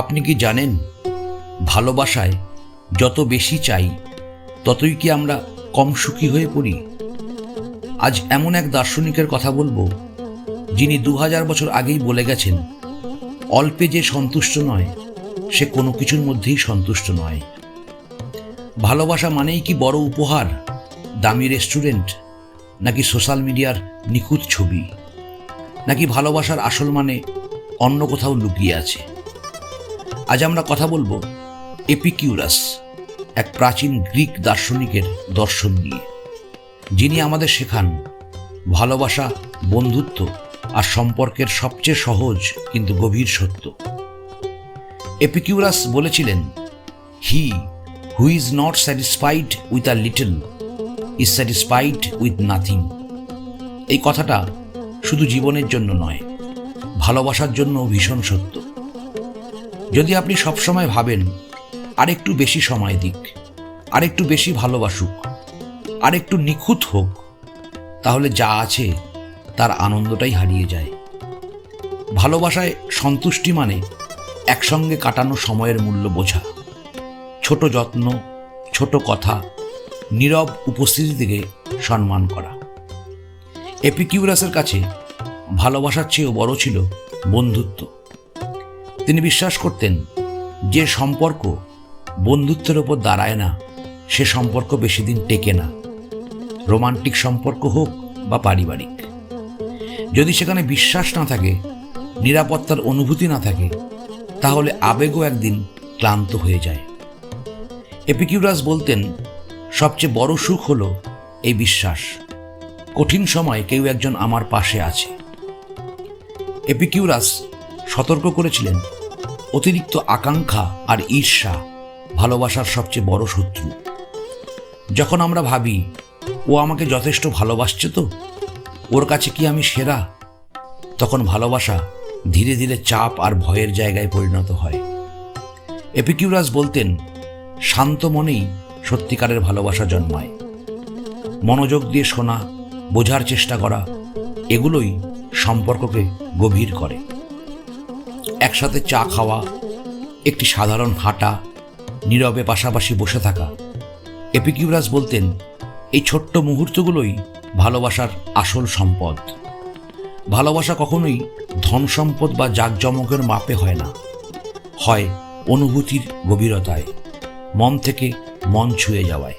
আপনি কি জানেন, ভালোবাসায় যত বেশি চাই ততই কি আমরা কম সুখী হয়ে পড়ি? আজ এমন এক দার্শনিকের কথা বলবো, যিনি 2000 বছর আগেই বলে গেছেন, অল্পে যে সন্তুষ্ট নয় সে কোনো কিছুর মধ্যেই সন্তুষ্ট নয়। ভালোবাসা মানেই কি বড় উপহার, দামি রেস্টুরেন্ট, নাকি সোশ্যাল মিডিয়ার নিখুঁত ছবি, নাকি ভালোবাসার আসল মানে অন্য কোথাও লুকিয়ে আছে? আজ আমরা কথা বলবো এপিকিউরাস, এক প্রাচীন গ্রিক দার্শনিকের দর্শন নিয়ে, যিনি আমাদের শেখান ভালোবাসা বন্ধুত্ব আর সম্পর্কের সবচেয়ে সহজ কিন্তু গভীর সত্য। এপিকিউরাস বলেছিলেন, he who is not satisfied with a little is satisfied with nothing. এই কথাটা শুধু জীবনের জন্য নয়, ভালোবাসার জন্য ভীষণ সত্য। যদি আপনি সবসময় ভাবেন আরেকটু বেশি সময় দিক, আরেকটু বেশি ভালোবাসুক, আরেকটু নিখুঁত হোক, তাহলে যা আছে তার আনন্দটাই হারিয়ে যায়। ভালোবাসায় সন্তুষ্টি মানে একসঙ্গে কাটানো সময়ের মূল্য বোঝা, ছোট যত্ন, ছোট কথা, নীরব উপস্থিতি থেকে সম্মান করা। এপিকিউরাসের কাছে ভালোবাসার চেয়েও বড় ছিল বন্ধুত্ব। তিনি বিশ্বাস করতেন, যে সম্পর্ক বন্ধুত্বের ওপর দাঁড়ায় না সে সম্পর্ক বেশি দিন টেকে না, রোমান্টিক সম্পর্ক হোক বা পারিবারিক। যদি সেখানে বিশ্বাস না থাকে, নিরাপত্তার অনুভূতি না থাকে, তাহলে আবেগও একদিন ক্লান্ত হয়ে যায়। এপিকিউরাস বলতেন, সবচেয়ে বড় সুখ হলো এই বিশ্বাস, কঠিন সময়ে কেউ একজন আমার পাশে আছে। এপিকিউরাস সতর্ক করেছিলেন, অতিরিক্ত আকাঙ্ক্ষা আর ঈর্ষা ভালোবাসার সবচেয়ে বড় শত্রু। যখন আমরা ভাবি ও আমাকে যথেষ্ট ভালোবাসছে তো, ওর কাছে কি আমি সেরা, তখন ভালোবাসা ধীরে ধীরে চাপ আর ভয়ের জায়গায় পরিণত হয়। এপিকিউরাস বলতেন, শান্ত মনেই সত্যিকারের ভালোবাসা জন্মায়। মনোযোগ দিয়ে শোনা, বোঝার চেষ্টা করা, এগুলোই সম্পর্ককে গভীর করে। একসাথে চা খাওয়া, একটি সাধারণ হাঁটা, নীরবে পাশাপাশি বসে থাকা। এপিকিউরাস বলতেন, এই ছোট্ট মুহূর্তগুলোই ভালোবাসার আসল সম্পদ। ভালোবাসা কখনোই ধন সম্পদ বা জাঁকজমকের মাপে হয় না, হয় অনুভূতির গভীরতায়, মন থেকে মন ছুঁয়ে যাওয়ায়।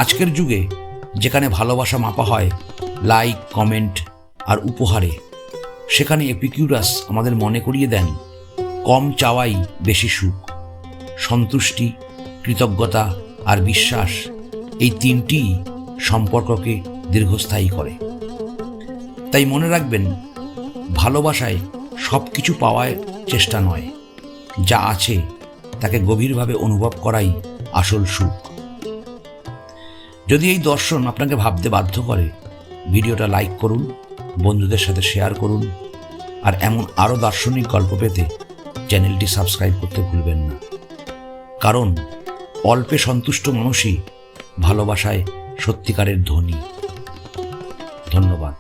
আজকের যুগে যেখানে ভালোবাসা মাপা হয় লাইক, কমেন্ট আর উপহারে, সেখানে এপিকিউরাস আমাদের মনে করিয়ে দেন, কম চাওয়াই বেশি সুখ। সন্তুষ্টি, কৃতজ্ঞতা আর বিশ্বাস, এই তিনটিই সম্পর্ককে দীর্ঘস্থায়ী করে। তাই মনে রাখবেন, ভালোবাসায় সব কিছু পাওয়ার চেষ্টা নয়, যা আছে তাকে গভীরভাবে অনুভব করাই আসল সুখ। যদি এই দর্শন আপনাকে ভাবতে বাধ্য করে, ভিডিওটা লাইক করুন, বন্ধুদের সাথে শেয়ার করুন, আর এমন আরও দার্শনিক গল্প পেতে চ্যানেলটি সাবস্ক্রাইব করতে ভুলবেন না। কারণ অল্পে সন্তুষ্ট মানুষই ভালোবাসায় সত্যিকারের ধনী। ধন্যবাদ।